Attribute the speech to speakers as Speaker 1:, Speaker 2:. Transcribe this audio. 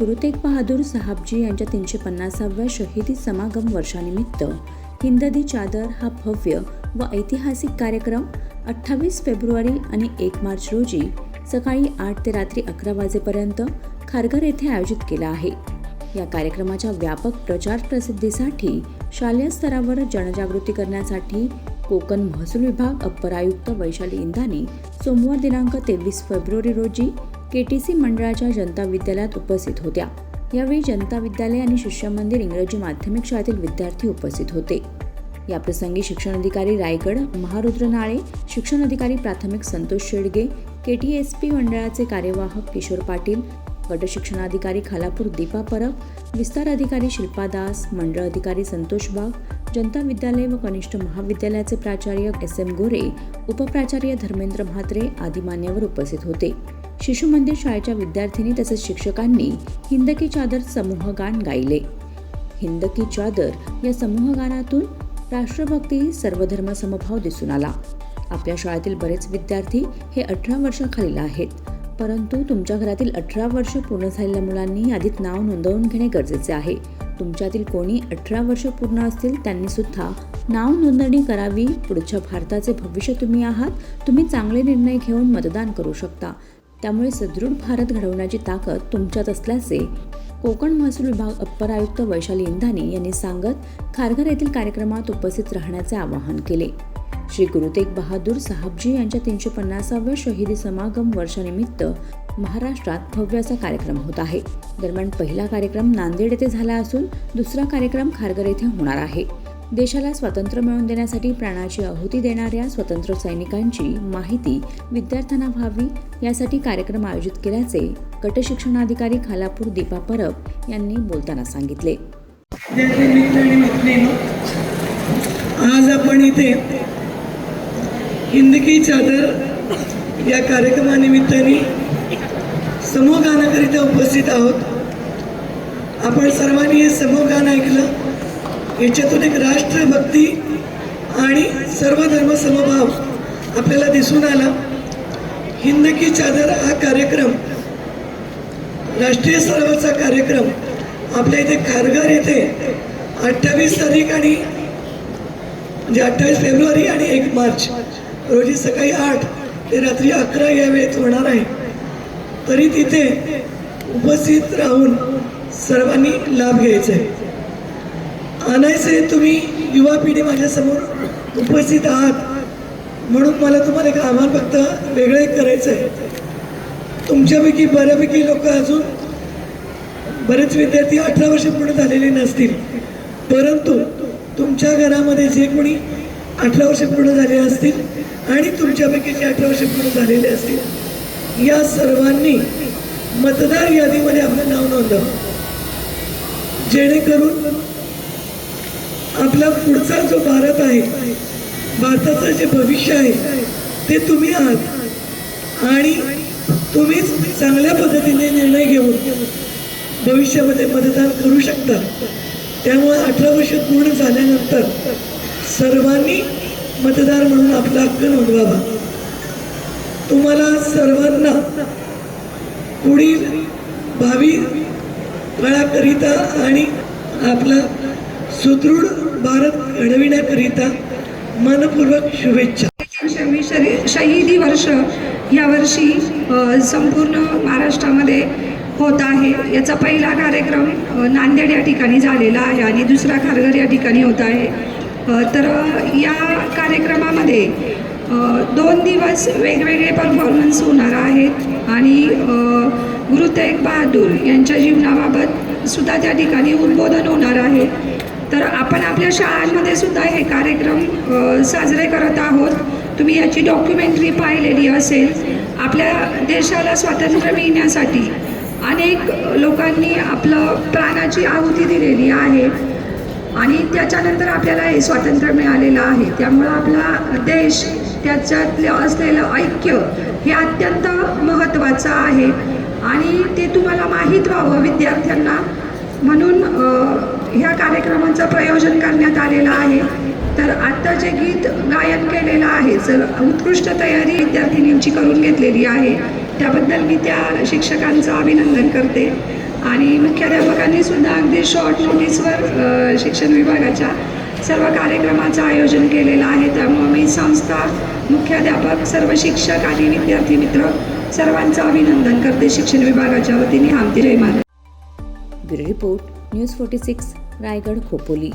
Speaker 1: गुरु तेग बहादूर साहबजी यांच्या 350व्या शहीदी समागम वर्षानिमित्त हिंद दी चादर हा भव्य व ऐतिहासिक कार्यक्रम 28 फेब्रुवारी आणि 1 मार्च रोजी सकाळी 8 ते रात्री 11 वाजेपर्यंत खारघर येथे आयोजित केला आहे। या कार्यक्रमाच्या व्यापक प्रचार प्रसिद्धीसाठी शालेय स्तरावर जनजागृती करण्यासाठी कोकण महसूल विभाग अप्पर आयुक्त वैशाली इंदानी सोमवार दिनांक 23 फेब्रुवारी रोजी KTC मंडळाच्या जनता विद्यालयात उपस्थित होत्या। यावेळी जनता विद्यालय आणि शिष्य मंदिर इंग्रजी माध्यमिक शाळेतील विद्यार्थी उपस्थित होते। या प्रसंगी शिक्षण अधिकारी रायगड महारुद्र नाळे, शिक्षण अधिकारी प्राथमिक संतोष शेडगे, KTSP मंडळाचे कार्यवाहक किशोर पाटील, गट शिक्षणाधिकारी खालापूर दीपा परब, विस्तार अधिकारी शिल्पा दास, मंडळ अधिकारी संतोष बाग, जनता विद्यालय व कनिष्ठ महाविद्यालयाचे प्राचार्य SM गोरे, उपप्राचार्य धर्मेंद्र म्हात्रे आदी मान्यवर उपस्थित होते। शिशु मंदिर शाळेच्या विद्यार्थिनी तसेच शिक्षकांनी हिंद की चादर समूह गान गायले। हिंद की चादर या समूह गानातून राष्ट्रभक्ती, सर्वधर्म समभाव दिसून आला। आपल्या शाळेतील बरेच विद्यार्थी हे 18 वर्षाखालील आहेत, परंतु तुमच्या घरातील 18 वर्ष पूर्ण झालेल्या मुलांनी यादीत नाव नोंदवून घेणे गरजेचे आहे। तुमच्यातील कोणी 18 वर्ष पूर्ण असतील त्यांनी सुद्धा नाव नोंदणी करावी। पुढच्या भारताचे भविष्य तुम्ही आहात। तुम्ही चांगले निर्णय घेऊन मतदान करू शकता। त्यामुळे सदृढ भारत घडवण्याची ताकद तुमच्यात असल्याचे कोकण महसूल विभाग अप्पर आयुक्त वैशाली इंदानी यांनी सांगत खारघर येथील कार्यक्रमात उपस्थित राहण्याचे आवाहन केले। श्री गुरु तेग बहादूर साहबजी यांच्या 350व्या शहीदी समागम वर्षानिमित्त महाराष्ट्रात भव्य असा कार्यक्रम होत आहे। दरम्यान पहिला कार्यक्रम नांदेड येथे झाला असून दुसरा कार्यक्रम खारघर येथे होणार आहे। देशाला स्वातंत्र्य मिळवून देण्यासाठी प्राणाची आहुती देणाऱ्या स्वतंत्र सैनिकांची माहिती विद्यार्थ्यांना व्हावी यासाठी कार्यक्रम आयोजित केल्याचे गट शिक्षणाधिकारी खालापूर दीपा परब यांनी बोलताना सांगितले।
Speaker 2: आज आपण इथे हिंद की चादर या कार्यक्रमानिमित्ताने समूह गानाकरिता उपस्थित आहोत। आपण सर्वांनी हे समूह गाणं ऐकलं। याच्यातून एक राष्ट्रभक्ती आणि सर्वधर्म समभाव आपल्याला दिसून आला। हिंद की चादर हा कार्यक्रम राष्ट्रीय स्तरावरचा कार्यक्रम आपल्या इथे खारघर येथे 28 तारीख आणि म्हणजे 28 फेब्रुवारी आणि 1 मार्च रोजी सकाळी 8 ते रात्री 11 या वेळेत होणार आहे। तरी तिथे उपस्थित राहून सर्वांनी लाभ घ्यायचा आहे। आणायचे तुम्ही युवा पिढी माझ्यासमोर उपस्थित आहात म्हणून मला तुम्हाला एक आव्हान फक्त वेगळं एक करायचं आहे। तुमच्यापैकी बऱ्यापैकी लोक अजून बरेच विद्यार्थी 18 वर्ष पूर्ण झालेले नसतील, परंतु तुमच्या घरामध्ये जे कोणी 18 वर्ष पूर्ण झालेले असतील आणि तुमच्यापैकी जे 18 वर्ष पूर्ण झालेले असतील, या सर्वांनी मतदार यादीमध्ये आपलं नाव नोंदवावं, जेणेकरून आपला पुढचा जो भारत आहे, भारताचं जे भविष्य आहे ते तुम्ही आहात आणि तुम्हीच चांगल्या पद्धतीने निर्णय घेऊन भविष्यामध्ये मतदान करू शकता। त्यामुळे 18 वर्ष पूर्ण झाल्यानंतर सर्वांनी मतदार म्हणून आपला हक्क नोंदवावा। तुम्हाला सर्वांना पुढील भावी काळाकरिता आणि आपला सुदृढ भारत घडविण्याकरिता मनपूर्वक शुभेच्छा।
Speaker 3: शहीदी वर्ष यावर्षी संपूर्ण महाराष्ट्रामध्ये होत आहे। याचा पहिला कार्यक्रम नांदेड या ठिकाणी झालेला आहे आणि दुसरा खारघर या ठिकाणी होत आहे। तर या कार्यक्रमामध्ये 2 दिवस वेगवेगळे परफॉर्मन्स होणार आहेत आणि गुरु तेग बहादूर यांच्या जीवनाबाबत सुद्धा त्या ठिकाणी उद्बोधन होणार आहे। तर आपण आपल्या शाळांमध्ये सुद्धा हे कार्यक्रम साजरे करत आहोत। तुम्ही याची डॉक्युमेंटरी पाहिलेली असेल। आपल्या देशाला स्वातंत्र्य मिळण्यासाठी अनेक लोकांनी आपलं प्राणाची आहुती दिलेली आहे आणि त्याच्यानंतर आपल्याला हे स्वातंत्र्य मिळालेलं आहे। त्यामुळं आपला देश, त्याच्यातलं असलेलं ऐक्य हे अत्यंत महत्त्वाचं आहे आणि ते तुम्हाला माहीत व्हावं विद्यार्थ्यांना, म्हणून ह्या कार्यक्रमाचं प्रयोजन करण्यात आलेलं आहे। तर आत्ता जे गीत गायन केलेलं आहे, उत्कृष्ट तयारी विद्यार्थिनींची करून घेतलेली आहे, त्याबद्दल मी त्या शिक्षकांचं अभिनंदन करते। आणि मुख्याध्यापकांनी सुद्धा अगदी शॉर्ट नोटीसवर शिक्षण विभागाच्या सर्व कार्यक्रमाचं आयोजन केलेलं आहे. त्यामुळे मी संस्था, मुख्याध्यापक, सर्व शिक्षक आणि विद्यार्थी मित्र सर्वांचं अभिनंदन करते. शिक्षण विभागाच्या वतीने आमची जय महाराज.
Speaker 1: Bureau report, news 46, Raigad Khopoli.